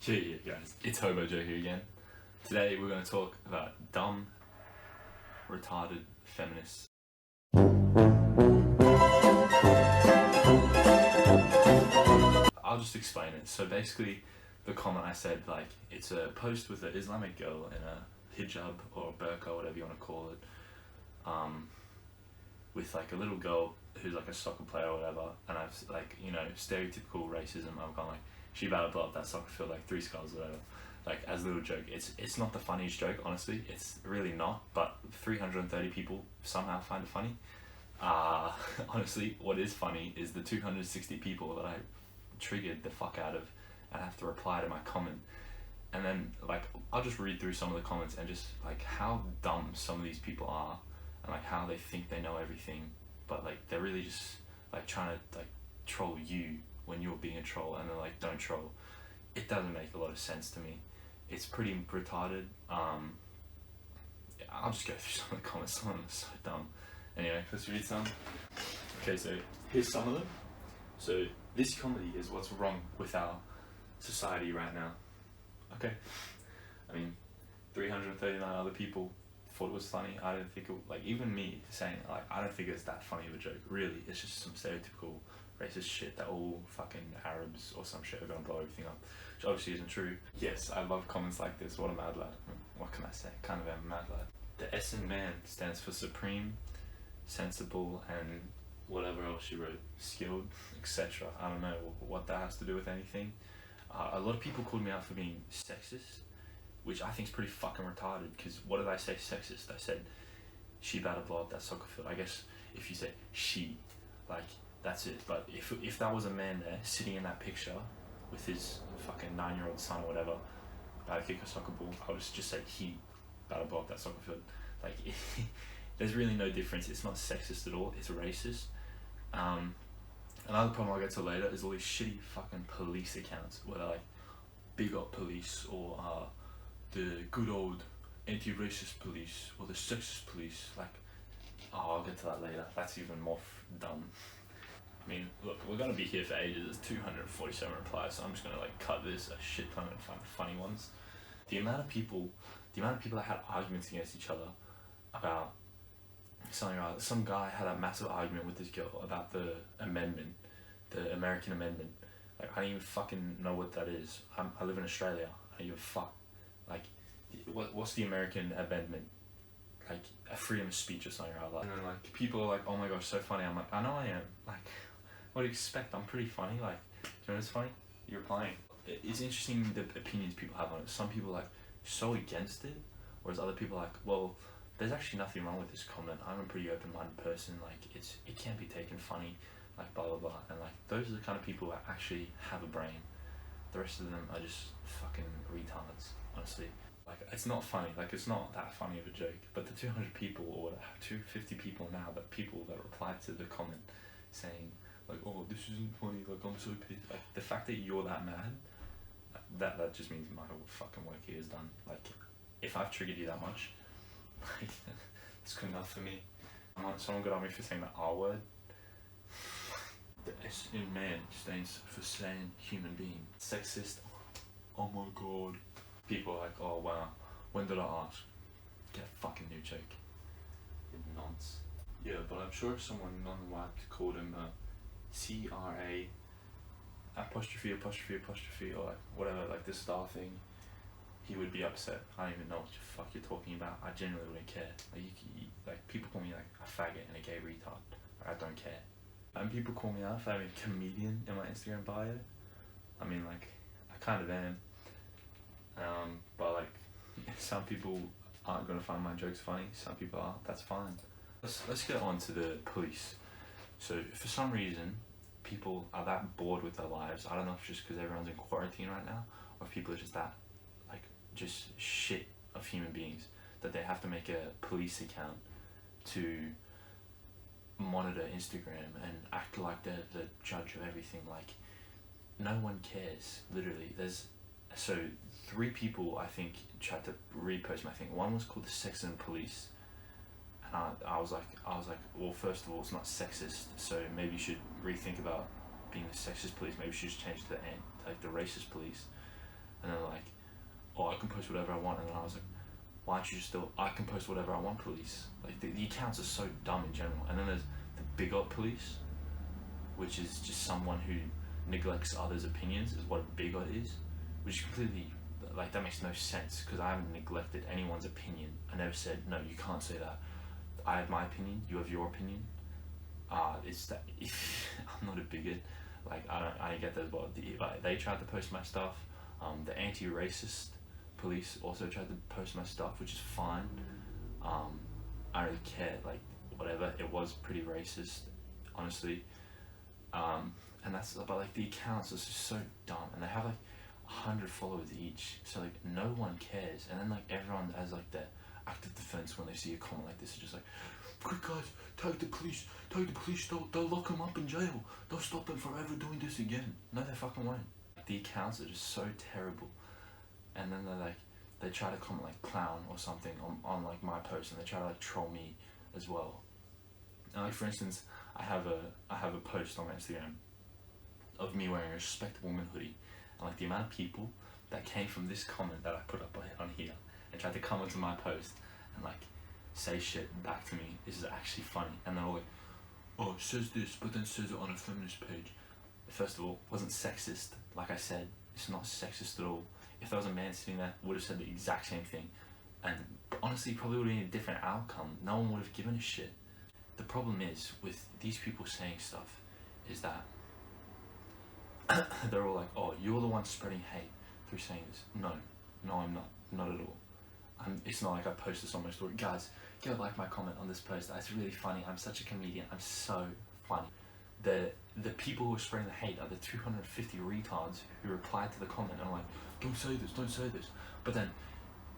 Yeah, guys, it's Hobo Joe here again. Today we're going to talk about dumb, retarded feminists. I'll just explain it. So basically, the comment I said, like, it's a post with an Islamic girl in a hijab or a burqa, whatever you want to call it, with like a little girl who's like a soccer player or whatever, and I've like, stereotypical racism. I've gone like, she better blow up that soccer field like 3 skulls or whatever, like as a little joke. It's not the funniest joke, honestly. It's really not, but 330 people somehow find it funny. Honestly, what is funny is the 260 people that I triggered the fuck out of and have to reply to my comment. And then like, I'll just read through some of the comments and just like how dumb some of these people are, and like how they think they know everything, but like they're really just like trying to like troll you when you're being a troll, and they're like, don't troll. It doesn't make a lot of sense to me. It's pretty retarded. I'll just go through some of the comments. Some of them are so dumb. Anyway, let's read some. Okay, so here's some of them. So this comedy is what's wrong with our society right now. Okay, I mean, 339 other people thought it was funny. I didn't think it, like, even me saying it, like, I don't think it's that funny of a joke. Really, it's just some stereotypical racist shit that all fucking Arabs or some shit are gonna blow everything up, which obviously isn't true. Yes, I love comments like this. What a mad lad. What can I say? Kind of a mad lad. The S in man stands for supreme, sensible, and whatever else she wrote, skilled, etc. I don't know what that has to do with anything. A lot of people called me out for being sexist, which I think is pretty fucking retarded, because what did I say sexist? I said, she better blow up that soccer field. I guess if you say she, like, that's it. But if that was a man there, sitting in that picture, with his fucking 9-year-old son or whatever, about to kick a soccer ball, I would just say, he better blow up that soccer field. Like, there's really no difference. It's not sexist at all, it's racist. Another problem I'll get to later is all these shitty fucking police accounts where they're like, big up police, or the good old anti-racist police, or the sexist police. Like, I'll get to that later. That's even more dumb. I mean, look, we're gonna be here for ages. There's 247 replies, so I'm just gonna like cut this a shit ton and find funny ones. The amount of people that had arguments against each other about something, or other. Some guy had a massive argument with this girl about the amendment, the American amendment. Like, I don't even fucking know what that is. I live in Australia. I don't give a fuck. Like, what's the American amendment? Like, a freedom of speech or something or other. And then like, people are like, oh my gosh, so funny. I'm like, I know I am. Like, what do you expect? I'm pretty funny. Like, do you know what's funny? You're playing. It's interesting the opinions people have on it. Some people are like so against it, whereas other people are like, well, there's actually nothing wrong with this comment. I'm a pretty open-minded person. Like, it can't be taken funny. Like, blah blah blah. And like, those are the kind of people that actually have a brain. The rest of them are just fucking retards, honestly. Like, it's not funny. Like, it's not that funny of a joke. But the 200 people, or 250 people now, people that replied to the comment saying like, oh, this isn't funny, like, I'm so pissed. Like, the fact that you're that mad, that just means my whole fucking work here is done. Like, if I've triggered you that much, like, it's good enough for me. Someone got on me for saying the R word. The S in man stands for sane human being. Sexist. Oh my god. People are like, oh wow, when did I ask? Get a fucking new joke. Nonce. Yeah, but I'm sure if someone non-white called him CRA apostrophe, or like whatever, like this style thing, he would be upset. I don't even know what the fuck you're talking about. I genuinely wouldn't care. Like, like, people call me like a faggot and a gay retard. Like, I don't care. And people call me out for having a comedian in my Instagram bio. I mean, like, I kind of am. But like, some people aren't gonna find my jokes funny. Some people are. That's fine. Let's get on to the police. So for some reason, people are that bored with their lives. I don't know if it's just because everyone's in quarantine right now, or if people are just that, like, just shit of human beings, that they have to make a police account to monitor Instagram and act like they're the judge of everything. Like, no one cares, literally. So 3 people, I think, tried to repost my thing. One was called the Sex and Police, and I was like, well, first of all, it's not sexist, so maybe you should rethink about being the sexist police. Maybe you should just change to the racist police. And then can post whatever I want, and then I was like, why don't you just do it? I can post whatever I want, police. Like, the accounts are so dumb in general. And then there's the bigot police, which is just someone who neglects others' opinions, is what a bigot is, which is completely, like, that makes no sense, because I haven't neglected anyone's opinion. I never said, no, you can't say that. I have my opinion, you have your opinion. It's that, I'm not a bigot. Like, I don't get that, but they tried to post my stuff. The anti-racist police also tried to post my stuff, which is fine. I don't really care, like, whatever. It was pretty racist, honestly. And that's, but like, the accounts are just so dumb, and they have like 100 followers each, so like no one cares. And then like everyone has like their active defense when they see a comment like this, it's just like, quick guys, tag the police, they'll lock them up in jail, they'll stop them from ever doing this again. No, they fucking won't. The accounts are just so terrible. And then they try to comment like clown or something on like my post, and they try to like troll me as well. And like, for instance, I have a post on my Instagram of me wearing a Respect Woman hoodie, and like the amount of people that came from this comment that I put up on here and tried to comment to my post and like say shit back to me is actually funny. And they're all like, oh, it says this, but then says it on a feminist page. First of all, it wasn't sexist. Like I said, it's not sexist at all. If there was a man sitting there, would have said the exact same thing, and honestly probably would have been a different outcome. No one would have given a shit. The problem is with these people saying stuff is that they're all like, oh, you're the one spreading hate through saying this. No, I'm not at all. It's not like I post this on my story. Guys, go like my comment on this post. It's really funny. I'm such a comedian. I'm so funny. The people who are spreading the hate are the 250 retards who replied to the comment and are like, don't say this. But then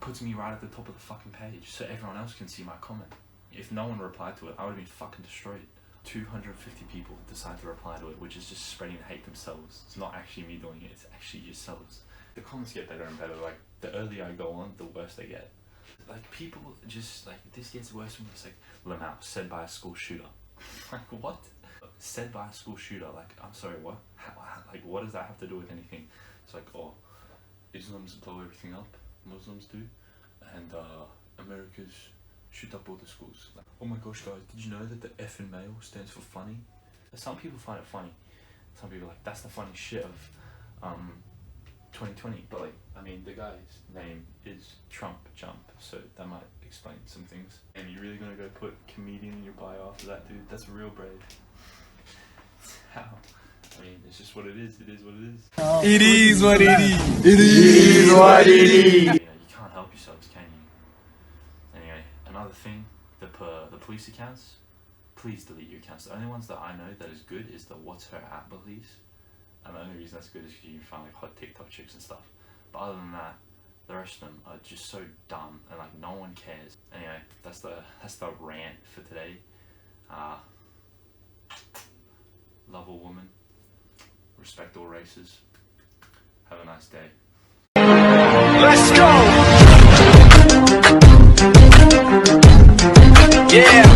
puts me right at the top of the fucking page so everyone else can see my comment. If no one replied to it, I would have been fucking destroyed. 250 people decide to reply to it, which is just spreading the hate themselves. It's not actually me doing it, it's actually yourselves. The comments get better and better. Like, the earlier I go on, the worse they get. Like, people just, like, this gets worse when it's like, Lamau, said by a school shooter. Like, what? Said by a school shooter. Like, I'm sorry, what? Like, what does that have to do with anything? It's like, oh, Islams blow everything up, Muslims do, and America's shoot up all the schools. Like, oh my gosh, guys, did you know that the F in male stands for funny? Some people find it funny. Some people are like, that's the funny shit of 2020. But like, I mean, the guy's name is Trump Jump, so that might explain some things. And you're really gonna go put comedian in your bio after that, dude? That's real brave. How? I mean, it's just what it is. It is what it is. It is what it is. It is what it is. You know, you can't help yourselves, can you? Anyway, another thing, the police accounts, please delete your accounts. The only ones that I know that is good is the What's Her At police. And the only reason that's good is because you can find like hot TikTok chicks and stuff. But other than that, the rest of them are just so dumb and like no one cares. Anyway, that's the rant for today. Love all women. Respect all races. Have a nice day. Let's go! Yeah!